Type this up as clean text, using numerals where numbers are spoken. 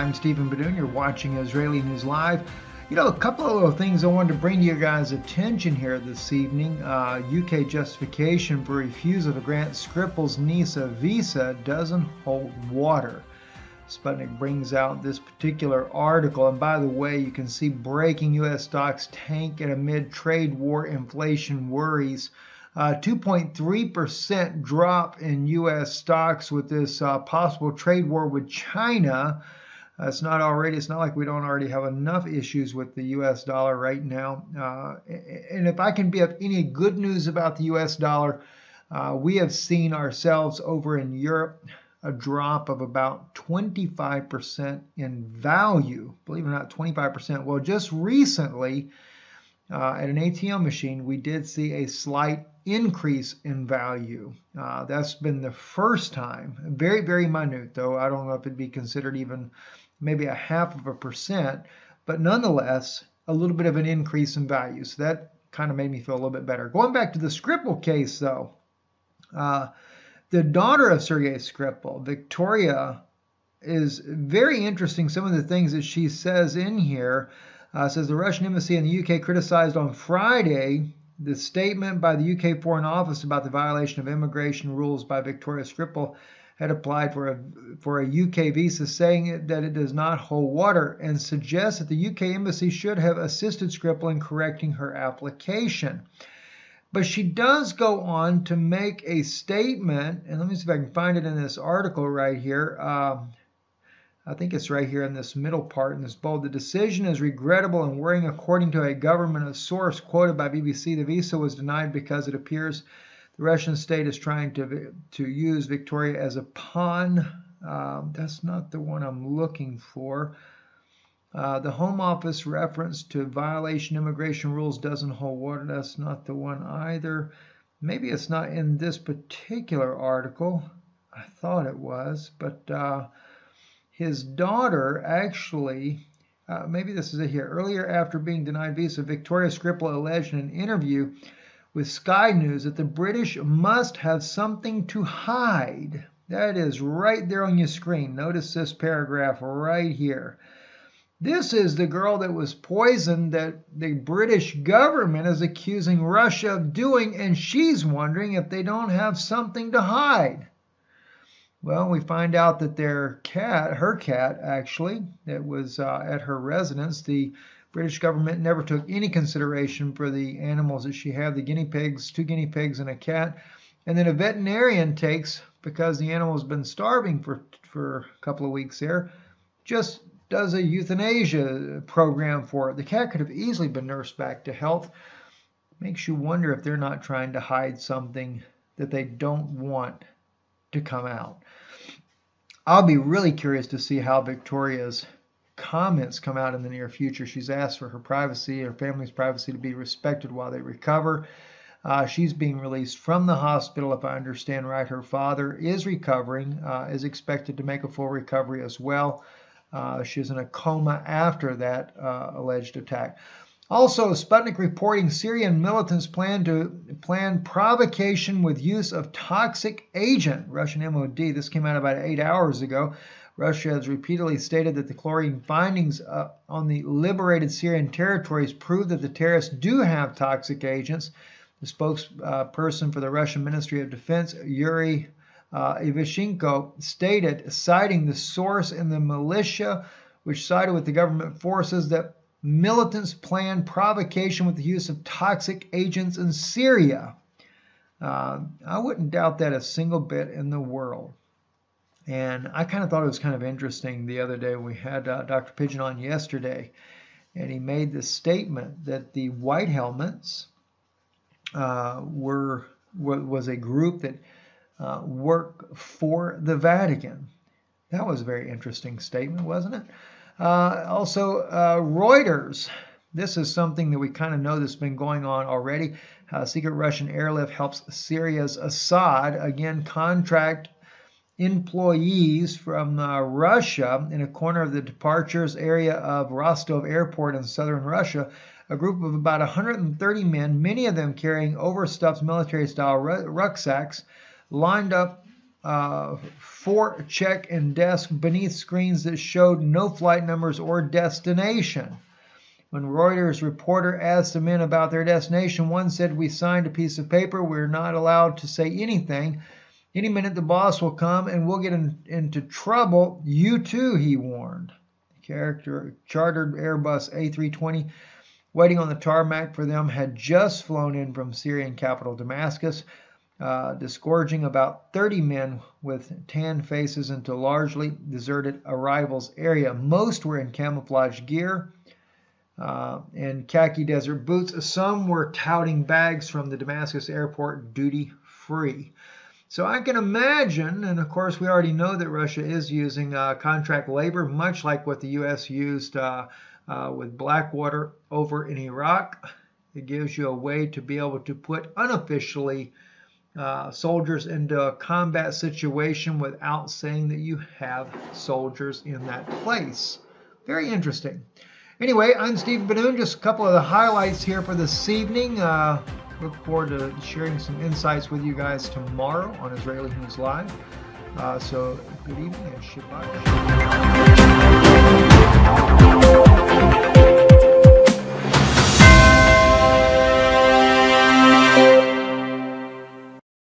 I'm Stephen Badoon. You're watching Israeli News Live. You know, a couple of little things I wanted to bring to your guys' attention here this evening. UK justification for refusal to grant Skripal's niece a visa doesn't hold water. Sputnik brings out this particular article, and by the way, you can see breaking U.S. stocks tank amid trade war inflation worries. 2.3% drop in U.S. stocks with this possible trade war with China. It's not like we don't already have enough issues with the U.S. dollar right now. And if I can be of any good news about the U.S. dollar, we have seen ourselves over in Europe a drop of about 25% in value. Believe it or not, 25%. Well, just recently at an ATM machine, we did see a slight increase in value. That's been the first time. Very, very minute, though. I don't know if it'd be considered even maybe 0.5%, but nonetheless, a little bit of an increase in value. So that kind of made me feel a little bit better. Going back to the Skripal case, though, the daughter of Sergei Skripal, Viktoria, is very interesting. Some of the things that she says in here says the Russian embassy in the UK criticized on Friday the statement by the UK Foreign Office about the violation of immigration rules by Viktoria Skripal had applied for a UK visa, saying that it does not hold water, and suggests that the UK embassy should have assisted Skripal in correcting her application. But she does go on to make a statement, and let me see if I can find it in this article right here. I think it's right here in this middle part, in this bold. The decision is regrettable and worrying. According to a government source quoted by BBC, the visa was denied because it appears the Russian state is trying to use Victoria as a pawn. That's not the one I'm looking for. The Home Office reference to violation immigration rules doesn't hold water. That's not the one either. Maybe it's not in this particular article. I thought it was, but his daughter actually, maybe this is it here. Earlier, after being denied visa, Viktoria Skripal alleged in an interview with Sky News that the British must have something to hide. That is right there on your screen. Notice this paragraph right here. This is the girl that was poisoned that the British government is accusing Russia of doing, and she's wondering if they don't have something to hide. Well, we find out that her cat actually, that was at her residence, the British government never took any consideration for the animals that she had, the guinea pigs, 2 guinea pigs and a cat. And then a veterinarian takes, because the animal's been starving for a couple of weeks there, just does a euthanasia program for it. The cat could have easily been nursed back to health. Makes you wonder if they're not trying to hide something that they don't want to come out. I'll be really curious to see how Victoria's comments come out in the near future. She's asked for her privacy, her family's privacy, to be respected while they recover. She's being released from the hospital, if I understand right. Her father is recovering, is expected to make a full recovery as well. She's in a coma after that alleged attack. Also, Sputnik reporting Syrian militants plan provocation with use of toxic agent. Russian MOD. This came out about 8 hours ago. Russia has repeatedly stated that the chlorine findings on the liberated Syrian territories prove that the terrorists do have toxic agents. The spokesperson for the Russian Ministry of Defense, Yuri Ivashenko, stated, citing the source in the militia, which sided with the government forces, that militants plan provocation with the use of toxic agents in Syria. I wouldn't doubt that a single bit in the world. And I kind of thought it was kind of interesting the other day. We had Dr. Pigeon on yesterday, and he made the statement that the White Helmets was a group that work for the Vatican. That was a very interesting statement, wasn't it? Also, Reuters. This is something that we kind of know that's been going on already. Secret Russian airlift helps Syria's Assad, again, contract employees from Russia in a corner of the departures area of Rostov Airport in southern Russia. A group of about 130 men, many of them carrying overstuffed military-style rucksacks, lined up fort check and desk beneath screens that showed no flight numbers or destination. When Reuters reporter asked the men about their destination, one said, "We signed a piece of paper. We're not allowed to say anything. Any minute the boss will come and we'll get into trouble. You too," he warned. The chartered Airbus A320 waiting on the tarmac for them had just flown in from Syrian capital Damascus, disgorging about 30 men with tan faces into largely deserted arrivals area. Most were in camouflage gear and khaki desert boots. Some were touting bags from the Damascus airport duty free. So I can imagine, and of course we already know that Russia is using contract labor, much like what the U.S. used with Blackwater over in Iraq. It gives you a way to be able to put unofficially soldiers into a combat situation without saying that you have soldiers in that place. Very interesting. Anyway, I'm Steve Benoon. Just a couple of the highlights here for this evening. Look forward to sharing some insights with you guys tomorrow on Israeli News Live. So good evening and Shabbat.